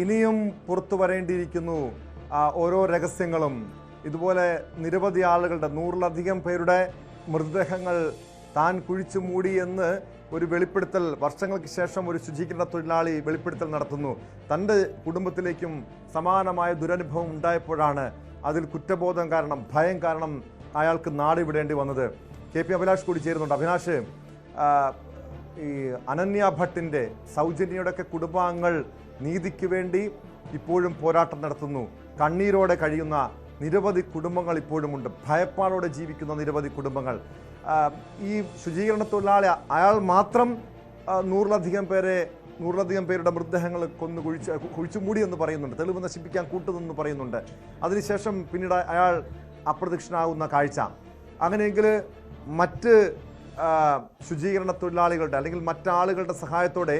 ഇനിയും പുറത്തു വരേണ്ടിയിരിക്കുന്നു ഓരോ രഹസ്യങ്ങളും. ഇതുപോലെ നിരവധി ആളുകളുടെ 100-ലധികം പേരുടെ മൃതദേഹങ്ങൾ താൻ കുഴിച്ചു മൂടി എന്ന് ഒരു വെളിപ്പെടുത്തൽ വർഷങ്ങൾക്ക് ശേഷം ഒരു ശുചീകരണ തൊഴിലാളി വെളിപ്പെടുത്തൽ നടത്തുന്നു. തൻ്റെ കുടുംബത്തിലേക്കും സമാനമായ ദുരനുഭവം ഉണ്ടായപ്പോഴാണ് അതിൽ കുറ്റബോധം കാരണം, ഭയം കാരണം അയാൾക്ക് നാട് വിടേണ്ടി വന്നത്. KP അഭിലാഷ് കൂടി ചേരുന്നുണ്ട്. അഭിലാഷ്, ഈ അനന്യ ഭട്ടിൻ്റെ, സൗജന്യയുടെയൊക്കെ കുടുംബാംഗങ്ങൾ നീതിക്ക് വേണ്ടി ഇപ്പോഴും പോരാട്ടം നടത്തുന്നു. കണ്ണീരോടെ കഴിയുന്ന നിരവധി കുടുംബങ്ങൾ ഇപ്പോഴുമുണ്ട്. ഭയപ്പാടോടെ ജീവിക്കുന്ന നിരവധി കുടുംബങ്ങൾ. ഈ ശുചീകരണ തൊഴിലാളി അയാൾ മാത്രം 100-ലധികം പേരുടെ മൃതദേഹങ്ങൾ കുഴിച്ചു മൂടി എന്ന് പറയുന്നുണ്ട്. തെളിവ് നശിപ്പിക്കാൻ കൂട്ടുന്നെന്ന് പറയുന്നുണ്ട്. അതിനുശേഷം പിന്നീട് അയാൾ അപ്രത്യക്ഷനാകുന്ന കാഴ്ച. അങ്ങനെയെങ്കിൽ മറ്റ് ശുചീകരണ തൊഴിലാളികളുടെ അല്ലെങ്കിൽ മറ്റാളുകളുടെ സഹായത്തോടെ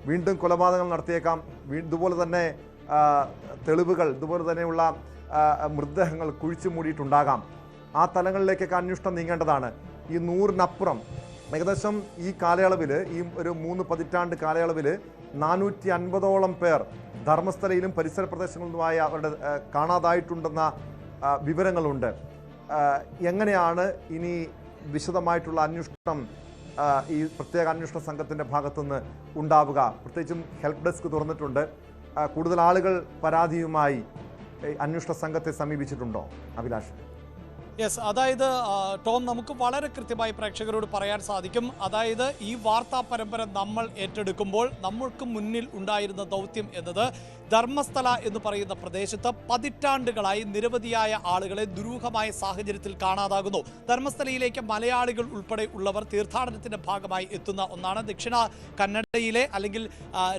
വീണ്ടും കൊലപാതകങ്ങൾ നടത്തിയേക്കാം. ഇതുപോലെ തന്നെ തെളിവുകൾ, ഇതുപോലെ തന്നെയുള്ള മൃതദേഹങ്ങൾ കുഴിച്ചു മൂടിയിട്ടുണ്ടാകാം. ആ തലങ്ങളിലേക്കൊക്കെ അന്വേഷണം നീങ്ങേണ്ടതാണ്. ഈ 100-നപ്പുറം ഏകദേശം ഈ കാലയളവിൽ, ഈ ഒരു 3 പതിറ്റാണ്ട് കാലയളവിൽ 450ഓളം പേർ ധർമ്മസ്ഥലയിലും പരിസര പ്രദേശങ്ങളിലുമായ അവരുടെ കാണാതായിട്ടുണ്ടെന്ന വിവരങ്ങളുണ്ട്. എങ്ങനെയാണ് ഇനി വിശദമായിട്ടുള്ള അന്വേഷണം ഈ പ്രത്യേക അന്വേഷണ സംഘത്തിൻ്റെ ഭാഗത്തുനിന്ന് ഉണ്ടാവുക? പ്രത്യേകിച്ചും ഹെൽപ്പ് ഡെസ്ക് തുറന്നിട്ടുണ്ട്. കൂടുതൽ ആളുകൾ പരാതിയുമായി അന്വേഷണ സംഘത്തെ സമീപിച്ചിട്ടുണ്ടോ അഭിലാഷ്? യെസ്, അതായത് ടോം, നമുക്ക് വളരെ കൃത്യമായി പ്രേക്ഷകരോട് പറയാൻ സാധിക്കും. അതായത് ഈ വാർത്താ പരമ്പര നമ്മൾ ഏറ്റെടുക്കുമ്പോൾ നമ്മൾക്ക് മുന്നിൽ ഉണ്ടായിരുന്ന ദൗത്യം എന്നത് ധർമ്മസ്ഥല എന്ന് പറയുന്ന പ്രദേശത്ത് പതിറ്റാണ്ടുകളായി നിരവധിയായ ആളുകളെ ദുരൂഹമായ സാഹചര്യത്തിൽ കാണാതാകുന്നു. ധർമ്മസ്ഥലയിലേക്ക് മലയാളികൾ ഉൾപ്പെടെ ഉള്ളവർ തീർത്ഥാടനത്തിന്റെ ഭാഗമായി എത്തുന്ന ഒന്നാണ്. ദക്ഷിണ കന്നഡയിലെ അല്ലെങ്കിൽ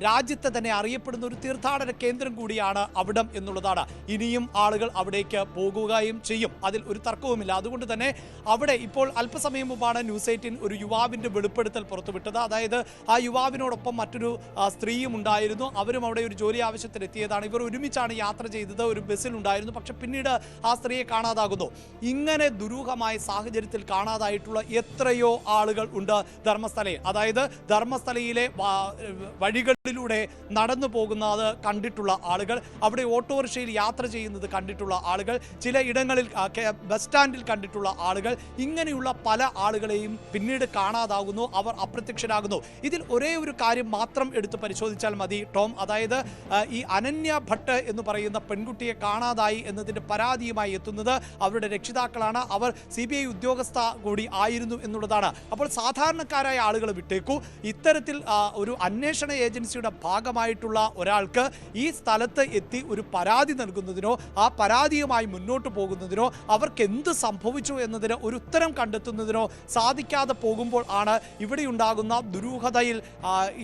രാജ്യത്തെ തന്നെ അറിയപ്പെടുന്ന ഒരു തീർത്ഥാടന കേന്ദ്രം കൂടിയാണ് അവിടം എന്നുള്ളതാണ്. ഇനിയും ആളുകൾ അവിടേക്ക് പോകുകയും ചെയ്യും, അതിൽ ഒരു തർക്കവുമില്ല. അതുകൊണ്ട് തന്നെ അവിടെ ഇപ്പോൾ അല്പസമയം മുമ്പാണ് ന്യൂസ് 18 ഒരു യുവാവിന്റെ വെളിപ്പെടുത്തൽ പുറത്തുവിട്ടത്. അതായത് ആ യുവാവിനോടൊപ്പം മറ്റൊരു സ്ത്രീയും ഉണ്ടായിരുന്നു. അവരും അവിടെ ഒരു ജോലി ആവശ്യത്തിന് എത്തിയതാണ്. ഇവർ ഒരുമിച്ചാണ് യാത്ര ചെയ്തത്, ഒരു ബസ്സിലുണ്ടായിരുന്നു. പക്ഷെ പിന്നീട് ആ സ്ത്രീയെ കാണാതാകുന്നു. ഇങ്ങനെ ദുരൂഹമായ സാഹചര്യത്തിൽ കാണാതായിട്ടുള്ള എത്രയോ ആളുകൾ ഉണ്ട് ധർമ്മസ്ഥലയിൽ. അതായത് ധർമ്മസ്ഥലയിലെ വഴികളിലൂടെ നടന്നു പോകുന്നത് കണ്ടിട്ടുള്ള ആളുകൾ, അവിടെ ഓട്ടോറിക്ഷയിൽ യാത്ര ചെയ്യുന്നത് കണ്ടിട്ടുള്ള ആളുകൾ, ചില ഇടങ്ങളിൽ ബസ് സ്റ്റാൻഡിൽ കണ്ടിട്ടുള്ള ആളുകൾ, ഇങ്ങനെയുള്ള പല ആളുകളെയും പിന്നീട് കാണാതാകുന്നു, അവർ അപ്രത്യക്ഷരാകുന്നു. ഇതിൽ ഒരേ ഒരു കാര്യം മാത്രം എടുത്ത് പരിശോധിച്ചാൽ മതി ടോം. അതായത് ഈ അനന്യ ഭട്ട് എന്ന് പറയുന്ന പെൺകുട്ടിയെ കാണാതായി എന്നതിൻ്റെ പരാതിയുമായി എത്തുന്നത് അവരുടെ രക്ഷിതാക്കളാണ്. അവർ CBI ഉദ്യോഗസ്ഥ കൂടി ആയിരുന്നു എന്നുള്ളതാണ്. അപ്പോൾ സാധാരണക്കാരായ ആളുകൾ വിട്ടേക്കൂ, ഇത്തരത്തിൽ ഒരു അന്വേഷണ ഏജൻസിയുടെ ഭാഗമായിട്ടുള്ള ഒരാൾക്ക് ഈ സ്ഥലത്ത് എത്തി ഒരു പരാതി നൽകുന്നതിനോ ആ പരാതിയുമായി മുന്നോട്ട് പോകുന്നതിനോ അവർക്ക് എന്ത് സംഭവിച്ചു എന്നതിന് ഒരു ഉത്തരം കണ്ടെത്തുന്നതിനോ സാധിക്കാതെ പോകുമ്പോൾ ആണ് ഇവിടെ ഉണ്ടാകുന്ന ദുരൂഹതയിൽ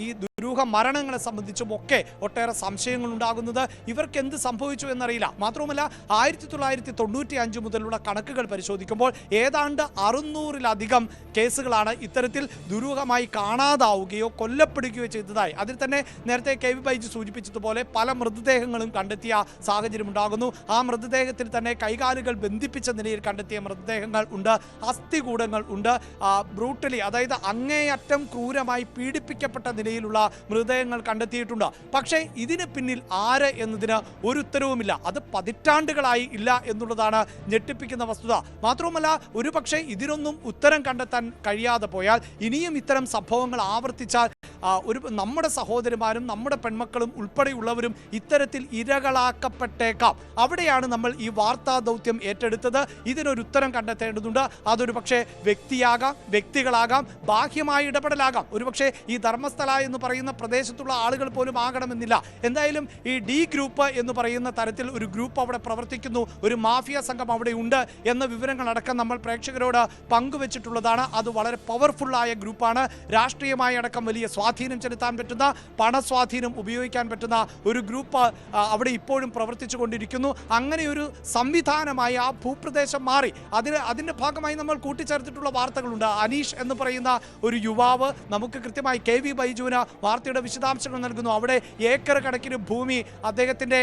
ഈ ദുരൂഹ മരണങ്ങളെ സംബന്ധിച്ചും ഒക്കെ ഒട്ടേറെ സംശയങ്ങൾ ഉണ്ടാകുന്നത്. ഇവർക്ക് എന്ത് സംഭവിച്ചു എന്നറിയില്ല. മാത്രവുമല്ല 1995 മുതലുള്ള കണക്കുകൾ പരിശോധിക്കുമ്പോൾ ഏതാണ്ട് 600-ലധികം കേസുകളാണ് ഇത്തരത്തിൽ ദുരൂഹമായി കാണാതാവുകയോ കൊല്ലപ്പെടുകയോ ചെയ്തതായി. അതിൽ തന്നെ നേരത്തെ KV ബൈജു സൂചിപ്പിച്ചതുപോലെ പല മൃതദേഹങ്ങളും കണ്ടെത്തിയ സാഹചര്യം ഉണ്ടാകുന്നു. ആ മൃതദേഹത്തിൽ തന്നെ കൈകാലുകൾ ബന്ധിപ്പിച്ച നിലയിൽ കണ്ടെത്തിയ മൃതദേഹങ്ങൾ ഉണ്ട്, അസ്ഥികൂടങ്ങൾ ഉണ്ട്, ബ്രൂട്ടലി, അതായത് അങ്ങേയറ്റം ക്രൂരമായി പീഡിപ്പിക്കപ്പെട്ട നിലയിലുള്ള മൃതദേഹങ്ങൾ കണ്ടെത്തിയിട്ടുണ്ട്. പക്ഷേ ഇതിന് പിന്നിൽ ആര് എന്നതിന് ഒരു ഉത്തരവുമില്ല. അത് പതിറ്റാണ്ടുകളായി ഇല്ല എന്നുള്ളതാണ് ഞെട്ടിപ്പിക്കുന്ന വസ്തുത. മാത്രവുമല്ല, ഒരുപക്ഷെ ഇതിനൊന്നും ഉത്തരം കണ്ടെത്താൻ കഴിയാതെ പോയാൽ, ഇനിയും ഇത്തരം സംഭവങ്ങൾ ആവർത്തിച്ചാൽ നമ്മുടെ സഹോദരിമാരും നമ്മുടെ പെൺമക്കളും ഉൾപ്പെടെയുള്ളവരും ഇത്തരത്തിൽ ഇരകളാക്കപ്പെട്ടേക്കാം. അവിടെയാണ് നമ്മൾ ഈ വാർത്താ ദൗത്യം ഏറ്റെടുത്തത്. ഇതിനൊരു ഉത്തരം കണ്ടെത്തേണ്ടതുണ്ട്. അതൊരു പക്ഷേ വ്യക്തിയാകാം, വ്യക്തികളാകാം, ബാഹ്യമായ ഇടപെടലാകാം, ഒരുപക്ഷെ ഈ ധർമ്മസ്ഥല എന്ന് പറയുന്ന പ്രദേശത്തുള്ള ആളുകൾ പോലും ആകണമെന്നില്ല. എന്തായാലും ഈ D ഗ്രൂപ്പ് എന്ന് പറയുന്ന തരത്തിൽ ഒരു ഗ്രൂപ്പ് അവിടെ പ്രവർത്തിക്കുന്നു, ഒരു മാഫിയ സംഘം അവിടെ ഉണ്ട് എന്ന വിവരങ്ങളടക്കം നമ്മൾ പ്രേക്ഷകരോട് പങ്കുവച്ചിട്ടുള്ളതാണ്. അത് വളരെ പവർഫുള്ളായ ഗ്രൂപ്പാണ്. രാഷ്ട്രീയമായി അടക്കം വലിയ സ്വാധീനം ചെലുത്താൻ പറ്റുന്ന, പണസ്വാധീനം ഉപയോഗിക്കാൻ പറ്റുന്ന ഒരു ഗ്രൂപ്പ് അവിടെ ഇപ്പോഴും പ്രവർത്തിച്ചു കൊണ്ടിരിക്കുന്നു. അങ്ങനെ ഒരു സംവിധാനമായി ആ ഭൂപ്രദേശം മാറി. അതിൻ്റെ ഭാഗമായി നമ്മൾ കൂട്ടിച്ചേർത്തിട്ടുള്ള വാർത്തകളുണ്ട്. അനീഷ് എന്ന് പറയുന്ന ഒരു യുവാവ് നമുക്ക് കൃത്യമായി KV ബൈജുവിന് വാർത്തയുടെ വിശദാംശങ്ങൾ നൽകുന്നു. അവിടെ ഏക്കർ കണക്കിന് ഭൂമി അദ്ദേഹത്തിൻ്റെ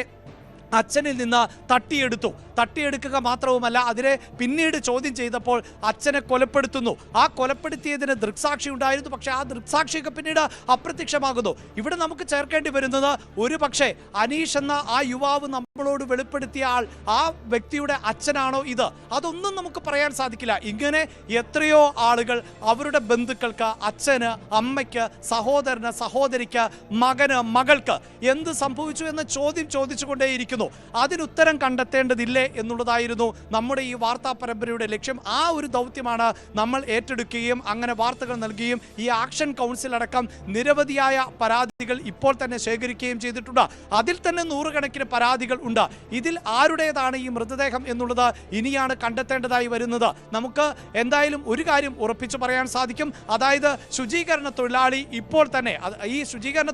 അച്ഛനിൽ നിന്ന് തട്ടിയെടുത്തു. തട്ടിയെടുക്കുക മാത്രവുമല്ല അതിനെ പിന്നീട് ചോദ്യം ചെയ്തപ്പോൾ അച്ഛനെ കൊലപ്പെടുത്തുന്നു. ആ കൊലപ്പെടുത്തിയതിന് ദൃക്സാക്ഷി ഉണ്ടായിരുന്നു, പക്ഷേ ആ ദൃക്സാക്ഷിയൊക്കെ പിന്നീട് അപ്രത്യക്ഷമാകുന്നു. ഇവിടെ നമുക്ക് ചേർക്കേണ്ടി വരുന്നത് ഒരു പക്ഷേ അനീഷ് എന്ന ആ യുവാവ് നമ്മളോട് വെളിപ്പെടുത്തിയ ആൾ ആ വ്യക്തിയുടെ അച്ഛനാണോ ഇത്? അതൊന്നും നമുക്ക് പറയാൻ സാധിക്കില്ല. ഇങ്ങനെ എത്രയോ ആളുകൾ അവരുടെ ബന്ധുക്കൾക്ക്, അച്ഛന്, അമ്മയ്ക്ക്, സഹോദരന്, സഹോദരിക്ക്, മകന്, മകൾക്ക് എന്ത് സംഭവിച്ചു എന്ന ചോദ്യം ചോദിച്ചുകൊണ്ടേയിരിക്കുന്നു. അതിനുത്തരം കണ്ടെത്തേണ്ടതില്ലേ എന്നുള്ളതായിരുന്നു നമ്മുടെ ഈ വാർത്താ പരമ്പരയുടെ ലക്ഷ്യം. ആ ഒരു ദൗത്യമാണ് നമ്മൾ ഏറ്റെടുക്കുകയും അങ്ങനെ വാർത്തകൾ നൽകുകയും ഈ ആക്ഷൻ കൗൺസിൽ അടക്കം നിരവധിയായ പരാതികൾ ഇപ്പോൾ തന്നെ ശേഖരിക്കുകയും ചെയ്തിട്ടുണ്ട്. അതിൽ തന്നെ നൂറുകണക്കിന് പരാതികൾ ഉണ്ട്. ഇതിൽ ആരുടേതാണ് ഈ മൃതദേഹം എന്നുള്ളത് ഇനിയാണ് കണ്ടെത്തേണ്ടതായി വരുന്നത്. നമുക്ക് എന്തായാലും ഒരു കാര്യം ഉറപ്പിച്ചു പറയാൻ സാധിക്കും, അതായത് ശുചീകരണ തൊഴിലാളി ഇപ്പോൾ തന്നെ ഈ ശുചീകരണ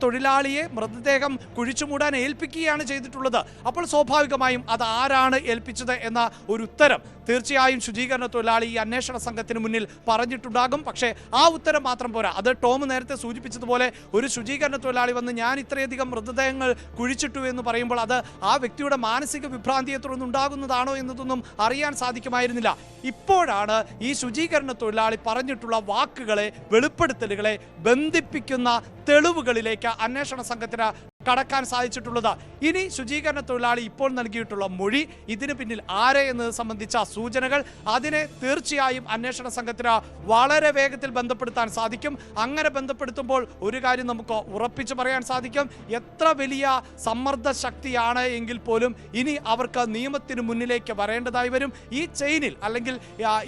തൊഴിലാളിയെ മൃതദേഹം കുഴിച്ചുമൂടാൻ ഏൽപ്പിക്കുകയാണ് ചെയ്തിട്ടുള്ളത്. അപ്പോൾ സ്വാഭാവികമായും അത് ആരാണ് ഏൽപ്പിച്ചത് എന്ന ഒരു ഉത്തരം തീർച്ചയായും ശുചീകരണ തൊഴിലാളി ഈ അന്വേഷണ സംഘത്തിന് മുന്നിൽ പറഞ്ഞിട്ടുണ്ടാകും. പക്ഷേ ആ ഉത്തരം മാത്രം പോരാ. അത് ടോം നേരത്തെ സൂചിപ്പിച്ചതുപോലെ ഒരു ശുചീകരണ തൊഴിലാളി വന്ന് ഞാൻ ഇത്രയധികം മൃതദേഹങ്ങൾ കുഴിച്ചിട്ടു എന്ന് പറയുമ്പോൾ അത് ആ വ്യക്തിയുടെ മാനസിക വിഭ്രാന്തിയെ തുടർന്ന് ഉണ്ടാകുന്നതാണോ എന്നതൊന്നും അറിയാൻ സാധിക്കുമായിരുന്നില്ല. ഇപ്പോഴാണ് ഈ ശുചീകരണ തൊഴിലാളി പറഞ്ഞിട്ടുള്ള വാക്കുകളെ, വെളിപ്പെടുത്തലുകളെ ബന്ധിപ്പിക്കുന്ന തെളിവുകളിലേക്ക് അന്വേഷണ സംഘത്തിന് കടക്കാൻ സാധിച്ചിട്ടുള്ളത്. ഇനി ശുചീകരണ തൊഴിലാളി ഇപ്പോൾ നൽകിയിട്ടുള്ള മൊഴി, ഇതിന് പിന്നിൽ ആരെ എന്നത് സംബന്ധിച്ച സൂചനകൾ, അതിനെ തീർച്ചയായും അന്വേഷണ സംഘത്തിന് വളരെ വേഗത്തിൽ ബന്ധപ്പെടുത്താൻ സാധിക്കും. അങ്ങനെ ബന്ധപ്പെടുത്തുമ്പോൾ ഒരു കാര്യം നമുക്ക് ഉറപ്പിച്ചു പറയാൻ സാധിക്കും, എത്ര വലിയ സമ്മർദ്ദ ശക്തിയാണ് എങ്കിൽ പോലും ഇനി അവർക്ക് നിയമത്തിന് മുന്നിലേക്ക് വരേണ്ടതായി വരും. ഈ ചെയിനിൽ അല്ലെങ്കിൽ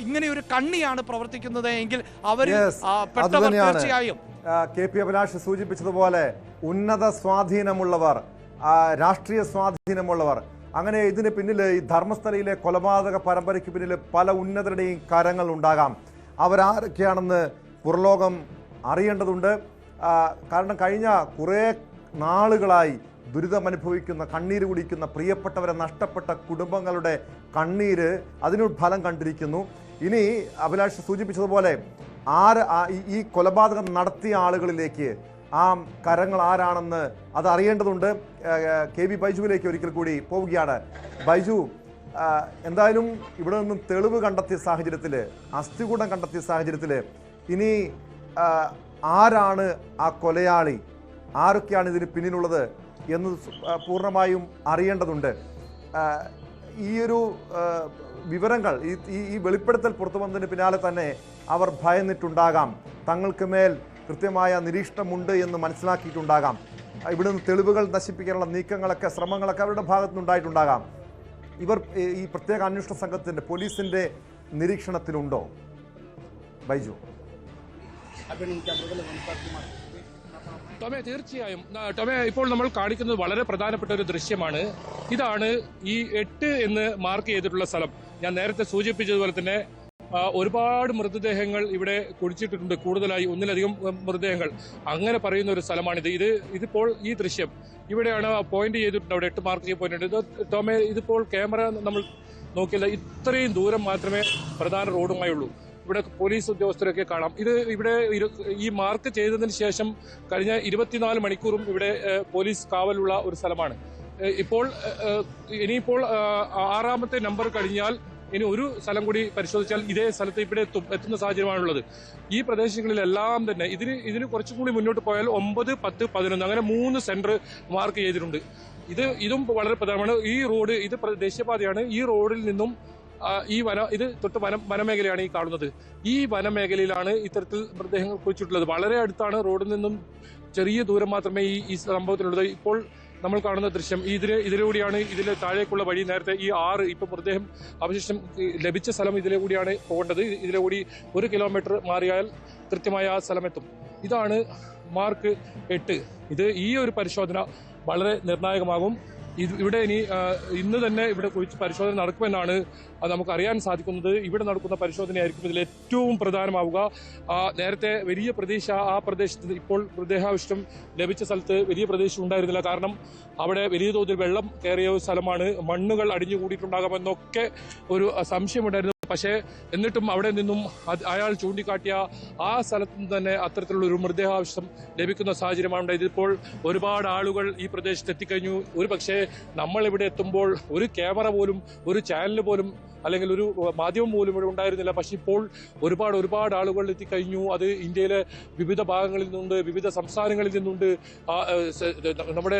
ഇങ്ങനെ ഒരു കണ്ണിയാണ് പ്രവർത്തിക്കുന്നത് എങ്കിൽ അവർ പെട്ടവർ തീർച്ചയായും KP അഭിലാഷ് സൂചിപ്പിച്ചതുപോലെ ഉന്നത സ്വാധീനമുള്ളവർ, രാഷ്ട്രീയ സ്വാധീനമുള്ളവർ, അങ്ങനെ ഇതിന് പിന്നിൽ ഈ ധർമ്മസ്ഥലയിലെ കൊലപാതക പരമ്പരയ്ക്ക് പിന്നിൽ പല ഉന്നതരുടെയും കരങ്ങൾ ഉണ്ടാകാം. അവരാരൊക്കെയാണെന്ന് പുറലോകം അറിയേണ്ടതുണ്ട്. കാരണം കഴിഞ്ഞ കുറേ നാളുകളായി ദുരിതമനുഭവിക്കുന്ന, കണ്ണീര് കുടിക്കുന്ന, പ്രിയപ്പെട്ടവരെ നഷ്ടപ്പെട്ട കുടുംബങ്ങളുടെ കണ്ണീര് അതിനൊരു ഫലം കണ്ടിരിക്കുന്നു. ഇനി അഭിലാഷ് സൂചിപ്പിച്ചതുപോലെ ഈ കൊലപാതകം നടത്തിയ ആളുകളിലേക്ക് ആ കരങ്ങൾ ആരാണെന്ന് അത് അറിയേണ്ടതുണ്ട്. KB ബൈജുവിലേക്ക് ഒരിക്കൽ കൂടി പോവുകയാണ്. ബൈജു, എന്തായാലും ഇവിടെ നിന്നും തെളിവ് കണ്ടെത്തിയ സാഹചര്യത്തിൽ, അസ്ഥികൂടം കണ്ടെത്തിയ സാഹചര്യത്തിൽ ഇനി ആരാണ് ആ കൊലയാളി, ആരൊക്കെയാണ് ഇതിന് പിന്നിലുള്ളത് എന്ന് പൂർണ്ണമായും അറിയേണ്ടതുണ്ട്. ഈയൊരു വിവരങ്ങൾ, ഈ വെളിപ്പെടുത്തൽ പുറത്തു വന്നതിന് പിന്നാലെ തന്നെ അവർ ഭയന്നിട്ടുണ്ടാകാം. തങ്ങൾക്ക് മേൽ കൃത്യമായ നിരീക്ഷണമുണ്ട് എന്ന് മനസ്സിലാക്കിയിട്ടുണ്ടാകാം. ഇവിടുന്ന് തെളിവുകൾ നശിപ്പിക്കാനുള്ള നീക്കങ്ങളൊക്കെ, ശ്രമങ്ങളൊക്കെ അവരുടെ ഭാഗത്തുനിന്നുണ്ടായിട്ടുണ്ടാകാം. ഇവർ ഈ പ്രത്യേക അന്വേഷണ സംഘത്തിൻ്റെ, പോലീസിൻ്റെ നിരീക്ഷണത്തിലുണ്ടോ ബൈജു? ടോമേ, തീർച്ചയായും ടോമേ, ഇപ്പോൾ നമ്മൾ കാണിക്കുന്നത് വളരെ പ്രധാനപ്പെട്ട ഒരു ദൃശ്യമാണ്. ഇതാണ് ഈ 8 എന്ന് മാർക്ക് ചെയ്തിട്ടുള്ള സ്ഥലം. ഞാൻ നേരത്തെ സൂചിപ്പിച്ചതുപോലെ തന്നെ ഒരുപാട് മൃതദേഹങ്ങൾ ഇവിടെ കുഴിച്ചിട്ടിട്ടുണ്ട്. കൂടുതലായി ഒന്നിലധികം മൃതദേഹങ്ങൾ അങ്ങനെ പറയുന്ന ഒരു സ്ഥലമാണിത്. ഇതിപ്പോൾ ഈ ദൃശ്യം ഇവിടെയാണ് പോയിന്റ് ചെയ്തിട്ടുണ്ട്. അവിടെ 8 മാർക്ക് ചെയ്ത് പോയിട്ടുണ്ട്. ടോമേ, ഇതിപ്പോൾ ക്യാമറ നമ്മൾ നോക്കില്ല, ഇത്രയും ദൂരം മാത്രമേ പ്രധാന റോഡുമായുള്ളൂ. ഇവിടെ പോലീസ് ഉദ്യോഗസ്ഥരൊക്കെ കാണാം. ഇവിടെ ഈ മാർക്ക് ചെയ്തതിന് ശേഷം കഴിഞ്ഞ 24 മണിക്കൂറും ഇവിടെ പോലീസ് കാവലുള്ള ഒരു സ്ഥലമാണ്. ഇനിയിപ്പോൾ 6ാമത്തെ നമ്പർ കഴിഞ്ഞാൽ ഇനി ഒരു സ്ഥലം കൂടി പരിശോധിച്ചാൽ ഇതേ സ്ഥലത്ത് ഇവിടെ എത്തുന്ന സാഹചര്യമാണുള്ളത്. ഈ പ്രദേശങ്ങളിലെല്ലാം തന്നെ ഇതിന് കുറച്ചും കൂടി മുന്നോട്ട് പോയാൽ 9, 10, 11 അങ്ങനെ 3 സെന്റർ മാർക്ക് ചെയ്തിട്ടുണ്ട്. ഇതും വളരെ പ്രധാനമാണ്. ഈ റോഡ് ഇത് ദേശീയപാതയാണ്. ഈ റോഡിൽ നിന്നും ഇത് തൊട്ട് വനമേഖലയാണ് ഈ കാണുന്നത്. ഈ വനമേഖലയിലാണ് ഇത്തരത്തിൽ മൃതദേഹങ്ങൾ കുഴിച്ചിട്ടുള്ളത്. വളരെ അടുത്താണ്, റോഡിൽ നിന്നും ചെറിയ ദൂരം മാത്രമേ ഈ സംഭവത്തിനുള്ളത്. ഇപ്പോൾ നമ്മൾ കാണുന്ന ദൃശ്യം ഇതിലൂടെയാണ് ഇതിലെ താഴേക്കുള്ള വഴി. നേരത്തെ ഈ 6 ഇപ്പൊ മൃതദേഹം അവശിഷ്ടം ലഭിച്ച സ്ഥലം ഇതിലെ കൂടിയാണ് പോകേണ്ടത്. ഇതിലെ കൂടി 1 കിലോമീറ്റർ മാറിയാൽ കൃത്യമായ ആ സ്ഥലമെത്തും. ഇതാണ് മാർക്ക് 8. ഈ ഒരു പരിശോധന വളരെ നിർണായകമാകും. ഇവിടെ ഇന്ന് തന്നെ ഇവിടെ കുറിച്ച് പരിശോധന നടക്കുമെന്നാണ് നമുക്ക് അറിയാൻ സാധിക്കുന്നത്. ഇവിടെ നടക്കുന്ന പരിശോധനയായിരിക്കും ഇതിൽ ഏറ്റവും പ്രധാനമാവുക. നേരത്തെ വലിയ പ്രതീക്ഷ ആ പ്രദേശത്ത്, ഇപ്പോൾ മൃതദേഹാവശിഷ്ടം ലഭിച്ച സ്ഥലത്ത് വലിയ പ്രതീക്ഷ ഉണ്ടായിരുന്നില്ല. കാരണം അവിടെ വലിയ തോതിൽ വെള്ളം കയറിയ ഒരു സ്ഥലമാണ്. മണ്ണുകൾ അടിഞ്ഞുകൂടിയിട്ടുണ്ടാകാമെന്നൊക്കെ ഒരു സംശയമുണ്ടായിരുന്നു. പക്ഷേ എന്നിട്ടും അവിടെ നിന്നും അയാൾ ചൂണ്ടിക്കാട്ടിയ ആ സ്ഥലത്ത് നിന്ന് തന്നെ അത്തരത്തിലുള്ള ഒരു മൃതദേഹാവശം ലഭിക്കുന്ന സാഹചര്യമാണ്. ഇതിപ്പോൾ ഒരുപാട് ആളുകൾ ഈ പ്രദേശത്ത് എത്തിക്കഴിഞ്ഞു. ഒരു പക്ഷേ നമ്മൾ ഇവിടെ എത്തുമ്പോൾ ഒരു ക്യാമറ പോലും, ഒരു ചാനൽ പോലും, അല്ലെങ്കിൽ ഒരു മാധ്യമം പോലും ഇവിടെ ഉണ്ടായിരുന്നില്ല. പക്ഷെ ഇപ്പോൾ ഒരുപാട് ആളുകൾ എത്തിക്കഴിഞ്ഞു. അത് ഇന്ത്യയിലെ വിവിധ ഭാഗങ്ങളിൽ നിന്നുണ്ട്, വിവിധ സംസ്ഥാനങ്ങളിൽ നിന്നുണ്ട്, നമ്മുടെ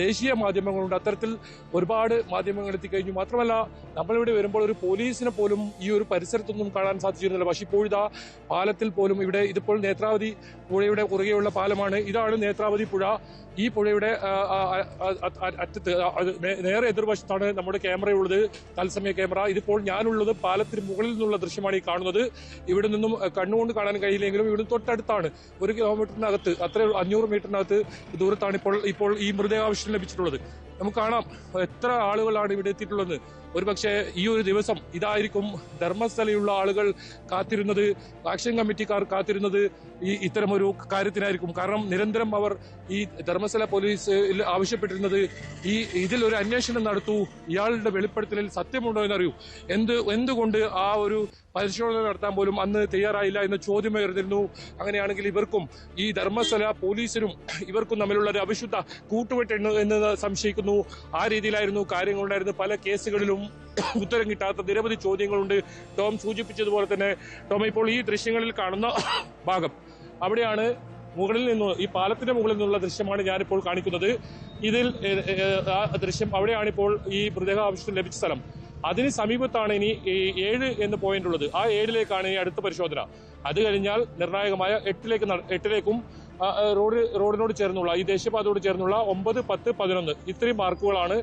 ദേശീയ മാധ്യമങ്ങളുണ്ട്. അത്തരത്തിൽ ഒരുപാട് മാധ്യമങ്ങൾ എത്തിക്കഴിഞ്ഞു. മാത്രമല്ല നമ്മളിവിടെ വരുമ്പോൾ ഒരു പോലീസിനെ പോലും ഈ ഒരു പരിസരത്തൊന്നും കാണാൻ സാധിച്ചിരുന്നില്ല. പക്ഷെ ഇപ്പോഴിതാ പാലത്തിൽ പോലും ഇതിപ്പോൾ നേത്രാവതി പുഴയുടെ കുറുകെയുള്ള പാലമാണ്. ഇതാണ് നേത്രാവതി പുഴ. ഈ പുഴയുടെ അറ്റത്ത് നേരെ എതിർവശത്താണ് നമ്മുടെ ക്യാമറയുള്ളത്, തത്സമയ ക്യാമറ. ഇതിപ്പോൾ ഞാനുള്ളത് പാലത്തിന് മുകളിൽ നിന്നുള്ള ദൃശ്യമാണ് ഈ കാണുന്നത്. ഇവിടെ നിന്നും കണ്ണുകൊണ്ട് കാണാൻ കഴിയില്ലെങ്കിലും ഇവിടെ തൊട്ടടുത്താണ്, 1 കിലോമീറ്ററിനകത്ത്, അത്ര 500 മീറ്ററിനകത്ത് ദൂരത്താണ് ഇപ്പോൾ ഈ മൃതദേഹാവശിഷ്ടം ലഭിച്ചിട്ടുള്ളത്. നമുക്ക് കാണാം എത്ര ആളുകളാണ് ഇവിടെ എത്തിയിട്ടുള്ളത്. ഒരുപക്ഷെ ഈ ഒരു ദിവസം ഇതായിരിക്കും ധർമ്മസ്ഥലയുള്ള ആളുകൾ കാത്തിരുന്നത്, ആക്ഷൻ കമ്മിറ്റിക്കാർ കാത്തിരുന്നത് ഇത്തരമൊരു കാര്യത്തിനായിരിക്കും. കാരണം നിരന്തരം അവർ ഈ ധർമ്മസ്ഥല പോലീസ് ആവശ്യപ്പെട്ടിരുന്നത് ഇതിൽ ഒരു അന്വേഷണം നടത്തൂ, ഇയാളുടെ വെളിപ്പെടുത്തലിൽ സത്യമുണ്ടോ എന്നറിയൂ. എന്തുകൊണ്ട് ആ ഒരു പരിശോധന നടത്താൻ പോലും അന്ന് തയ്യാറായില്ല എന്ന ചോദ്യം ഉയർന്നിരുന്നു. അങ്ങനെയാണെങ്കിൽ ഇവർക്കും ഈ ധർമ്മസ്ഥല പോലീസിനും ഇവർക്കും തമ്മിലുള്ള ഒരു അവിശുദ്ധ കൂട്ടുകെട്ട് എന്ന് സംശയിക്കുന്നു. ആ രീതിയിലായിരുന്നു കാര്യങ്ങളുണ്ടായിരുന്നത്. പല കേസുകളിലും ഉത്തരം കിട്ടാത്ത നിരവധി ചോദ്യങ്ങളുണ്ട്. ടോം സൂചിപ്പിച്ചതുപോലെ തന്നെ, ടോം ഇപ്പോൾ ഈ ദൃശ്യങ്ങളിൽ കാണുന്ന ഭാഗം അവിടെയാണ് മുകളിൽ നിന്ന്, ഈ പാലത്തിന്റെ മുകളിൽ നിന്നുള്ള ദൃശ്യമാണ് ഞാനിപ്പോൾ കാണിക്കുന്നത്. ഇതിൽ ആ ദൃശ്യം അവിടെയാണിപ്പോൾ ഈ മൃതദേഹാവശിഷ്ടം ലഭിച്ച സ്ഥലം. അതിന് സമീപത്താണ് ഇനി 7 എന്ന പോയിന്റ് ഉള്ളത്. ആ 7ലേക്കാണ് ഇനി അടുത്ത പരിശോധന. അത് കഴിഞ്ഞാൽ നിർണായകമായ 8ലേക്കും റോഡിനോട് ചേർന്നുള്ള, ഈ ദേശീയപാതയോട് ചേർന്നുള്ള 9, 10, 11 ഇത്രയും മാർക്കുകളാണ്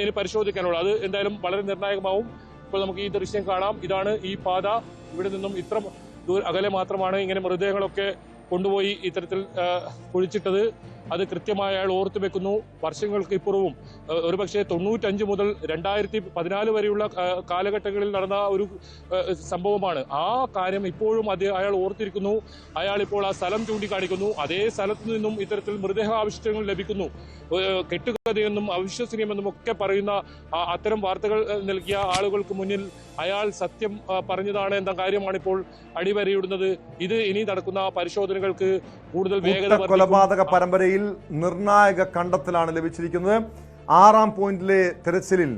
ഇനി പരിശോധിക്കാനുള്ളത്. അത് എന്തായാലും വളരെ നിർണായകമാവും. ഇപ്പോൾ നമുക്ക് ഈ ദൃശ്യം കാണാം. ഇതാണ് ഈ പാത. ഇവിടെ നിന്നും ഇത്ര അകലെ മാത്രമാണ് ഇങ്ങനെ മൃതദേഹങ്ങളൊക്കെ കൊണ്ടുപോയി ഇത്തരത്തിൽ കുഴിച്ചിട്ടത്. അത് കൃത്യമായി അയാൾ ഓർത്തു വെക്കുന്നു. വർഷങ്ങൾക്ക് ഇപ്പുറവും ഒരുപക്ഷെ 95 മുതൽ 2014 വരെയുള്ള കാലഘട്ടങ്ങളിൽ നടന്ന ഒരു സംഭവമാണ്. ആ കാര്യം ഇപ്പോഴും അയാൾ ഓർത്തിരിക്കുന്നു. അയാൾ ഇപ്പോൾ ആ സ്ഥലം ചൂണ്ടിക്കാണിക്കുന്നു. അതേ സ്ഥലത്ത് നിന്നും ഇത്തരത്തിൽ മൃതദേഹാവശിഷ്ടങ്ങൾ ലഭിക്കുന്നു. കെട്ടുകഥയെന്നും അവിശ്വസനീയമെന്നും ഒക്കെ പറയുന്ന അത്തരം വാർത്തകൾ നൽകിയ ആളുകൾക്ക് മുന്നിൽ അയാൾ സത്യം പറഞ്ഞതാണ് എന്ന കാര്യമാണ് ഇപ്പോൾ അടിവരയിടുന്നത്. ഇത് ഇനി നടക്കുന്ന പരിശോധനകൾക്ക് കൂടുതൽ വേഗത. കൊലപാതക പരമ്പരയിൽ നിർണായക കണ്ടെത്തലാണ് ലഭിച്ചിരിക്കുന്നത്. 6ാം പോയിന്റിലെ തെരച്ചിലിൽ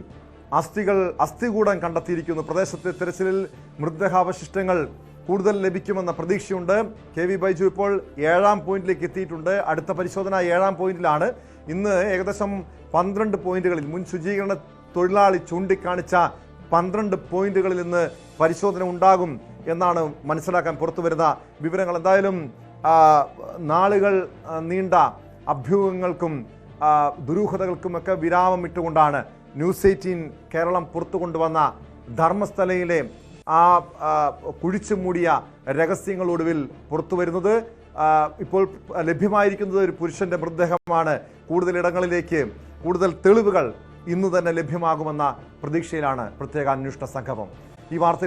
അസ്ഥികൂടം കണ്ടെത്തിയിരിക്കുന്നു. പ്രദേശത്തെ തെരച്ചിലിൽ മൃതദേഹാവശിഷ്ടങ്ങൾ കൂടുതൽ ലഭിക്കുമെന്ന പ്രതീക്ഷയുണ്ട്. KV ബൈജു ഇപ്പോൾ 7ാം പോയിന്റിലേക്ക് എത്തിയിട്ടുണ്ട്. അടുത്ത പരിശോധന 7ാം പോയിന്റിലാണ്. ഇന്ന് ഏകദേശം 12 പോയിന്റുകളിൽ മുൻ ശുചീകരണ തൊഴിലാളി ചൂണ്ടിക്കാണിച്ച 12 പോയിന്റുകളിൽ ഇന്ന് പരിശോധന ഉണ്ടാകും എന്നാണ് മനസ്സിലാക്കാൻ പുറത്തു വരുന്ന വിവരങ്ങൾ. എന്തായാലും നാളുകൾ നീണ്ട അഭ്യൂഹങ്ങൾക്കും ദുരൂഹതകൾക്കുമൊക്കെ വിരാമം ഇട്ടുകൊണ്ടാണ് ന്യൂസ് 18 കേരളം പുറത്തു കൊണ്ടുവന്ന ധർമ്മസ്ഥലയിലെ ആ കുഴിച്ചു മൂടിയ രഹസ്യങ്ങളൊടുവിൽ പുറത്തു വരുന്നത്. ഇപ്പോൾ ലഭ്യമായിരിക്കുന്നത് ഒരു പുരുഷന്റെ മൃതദേഹമാണ്. കൂടുതൽ ഇടങ്ങളിലേക്ക് കൂടുതൽ തെളിവുകൾ ഇന്ന് തന്നെ ലഭ്യമാകുമെന്ന പ്രതീക്ഷയിലാണ് പ്രത്യേക അന്വേഷണ സംഘം. ഈ വാർത്ത